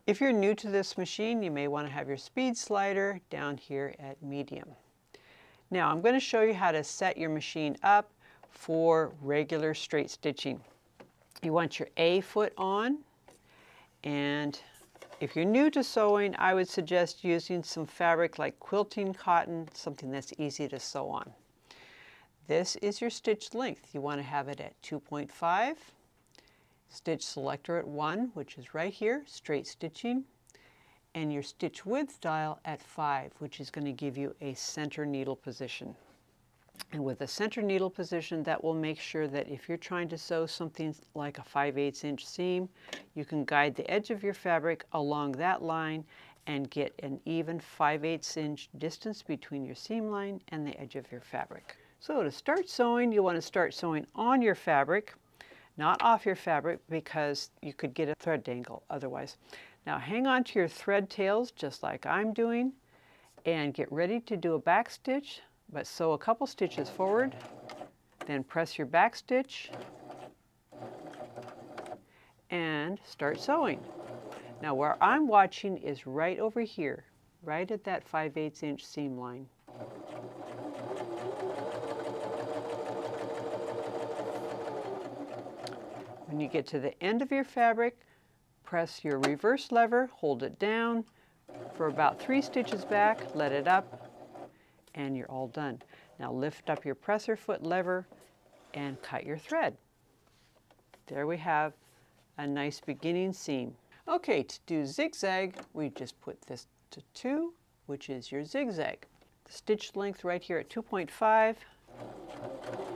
If you're new to this machine, you may want to have your speed slider down here at medium. Now I'm going to show you how to set your machine up for regular straight stitching. You want your A foot on, and if you're new to sewing, I would suggest using some fabric like quilting cotton, something that's easy to sew on. This is your stitch length. You want to have it at 2.5, stitch selector at 1, which is right here, straight stitching, and your stitch width dial at 5, which is going to give you a center needle position. And with a center needle position, that will make sure that if you're trying to sew something like a 5/8 inch seam, you can guide the edge of your fabric along that line and get an even 5/8 inch distance between your seam line and the edge of your fabric. So to start sewing, you want to start sewing on your fabric, not off your fabric, because you could get a thread dangle otherwise. Now hang on to your thread tails just like I'm doing, and get ready to do a back stitch, but sew a couple stitches forward, then press your back stitch and start sewing. Now where I'm watching is right over here, right at that 5/8 inch seam line. When you get to the end of your fabric, press your reverse lever, hold it down for about 3 stitches back, let it up, and you're all done. Now lift up your presser foot lever and cut your thread. There we have a nice beginning seam. Okay, to do zigzag, we just put this to 2, which is your zigzag. The stitch length right here at 2.5,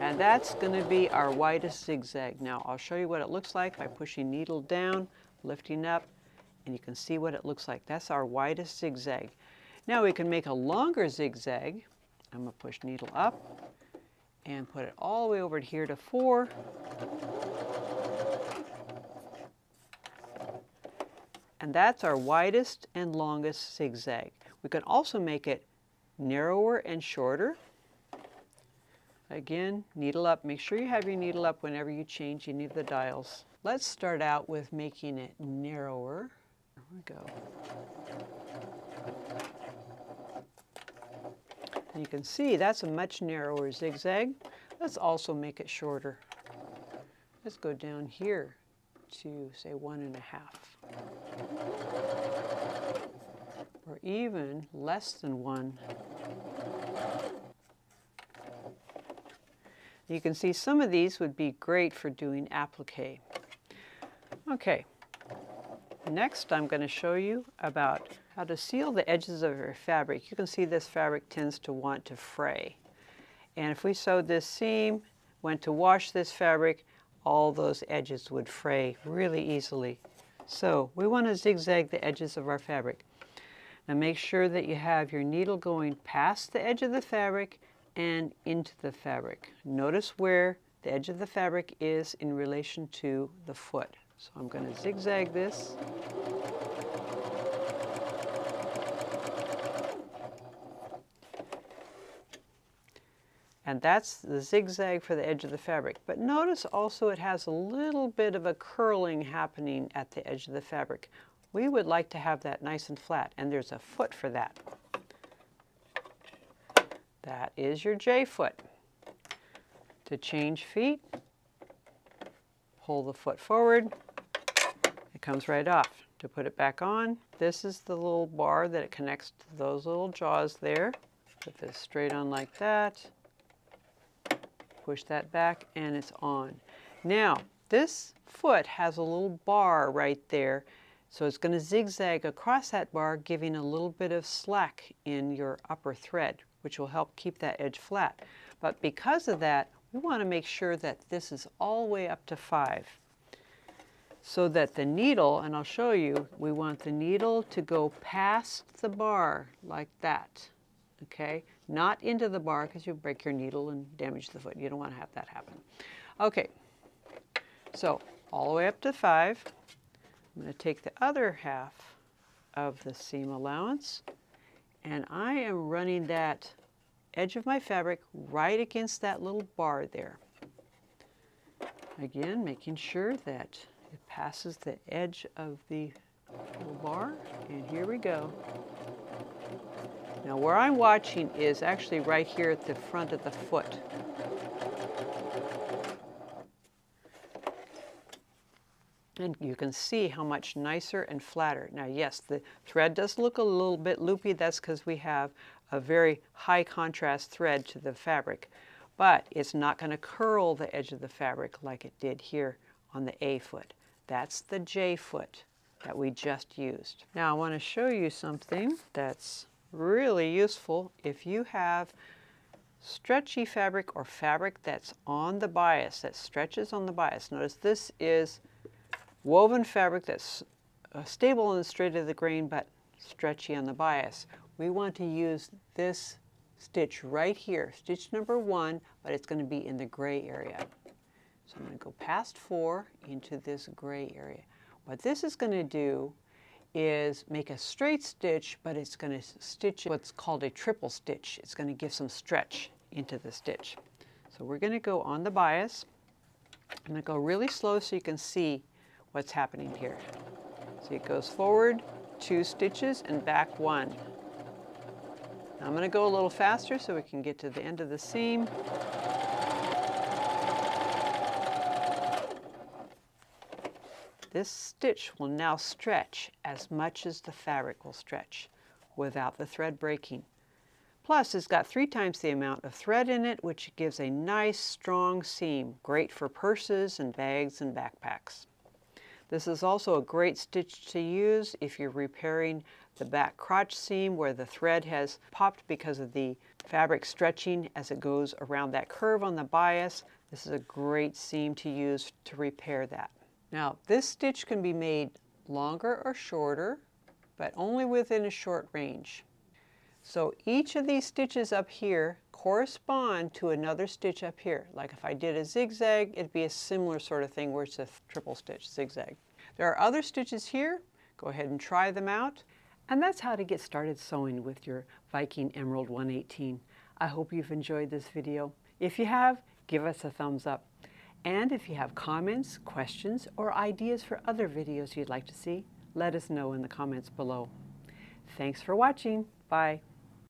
and that's going to be our widest zigzag. Now I'll show you what it looks like by pushing needle down, lifting up, and you can see what it looks like. That's our widest zigzag. Now we can make a longer zigzag. I'm going to push needle up and put it all the way over here to 4. And that's our widest and longest zigzag. We can also make it narrower and shorter. Again, needle up. Make sure you have your needle up whenever you change any of the dials. Let's start out with making it narrower. There we go. And you can see that's a much narrower zigzag. Let's also make it shorter. Let's go down here to say 1.5. Or even less than 1. You can see some of these would be great for doing applique. Okay, next I'm going to show you about how to seal the edges of your fabric. You can see this fabric tends to want to fray. And if we sewed this seam, went to wash this fabric, all those edges would fray really easily. So we want to zigzag the edges of our fabric. Now make sure that you have your needle going past the edge of the fabric and into the fabric. Notice where the edge of the fabric is in relation to the foot. So I'm going to zigzag this. And that's the zigzag for the edge of the fabric. But notice also it has a little bit of a curling happening at the edge of the fabric. We would like to have that nice and flat, and there's a foot for that. That is your J foot. To change feet, pull the foot forward. It comes right off. To put it back on, this is the little bar that it connects to those little jaws there. Put this straight on like that. Push that back and it's on. Now, this foot has a little bar right there, so it's going to zigzag across that bar, giving a little bit of slack in your upper thread, which will help keep that edge flat. But because of that, we want to make sure that this is all the way up to 5. So that the needle, and I'll show you, we want the needle to go past the bar like that. Okay, not into the bar because you'll break your needle and damage the foot. You don't want to have that happen. Okay, so all the way up to 5. I'm going to take the other half of the seam allowance, and I am running that edge of my fabric right against that little bar there. Again, making sure that it passes the edge of the Pull bar, and here we go. Now where I'm watching is actually right here at the front of the foot. And you can see how much nicer and flatter. Now yes, the thread does look a little bit loopy. That's because we have a very high contrast thread to the fabric. But it's not going to curl the edge of the fabric like it did here on the A foot. That's the J foot that we just used. Now I want to show you something that's really useful if you have stretchy fabric or fabric that's on the bias, that stretches on the bias. Notice this is woven fabric that's stable in the straight of the grain but stretchy on the bias. We want to use this stitch right here, stitch number 1, but it's going to be in the gray area. So I'm going to go past 4 into this gray area. What this is going to do is make a straight stitch, but it's going to stitch what's called a triple stitch. It's going to give some stretch into the stitch. So we're going to go on the bias. I'm going to go really slow so you can see what's happening here. So it goes forward 2 stitches and back 1. Now I'm going to go a little faster so we can get to the end of the seam. This stitch will now stretch as much as the fabric will stretch without the thread breaking. Plus, it's got 3 times the amount of thread in it, which gives a nice strong seam, great for purses and bags and backpacks. This is also a great stitch to use if you're repairing the back crotch seam where the thread has popped because of the fabric stretching as it goes around that curve on the bias. This is a great seam to use to repair that. Now, this stitch can be made longer or shorter, but only within a short range. So each of these stitches up here correspond to another stitch up here. Like if I did a zigzag, it'd be a similar sort of thing where it's a triple stitch zigzag. There are other stitches here. Go ahead and try them out. And that's how to get started sewing with your Viking Emerald 118. I hope you've enjoyed this video. If you have, give us a thumbs up. And if you have comments, questions, or ideas for other videos you'd like to see, let us know in the comments below. Thanks for watching. Bye.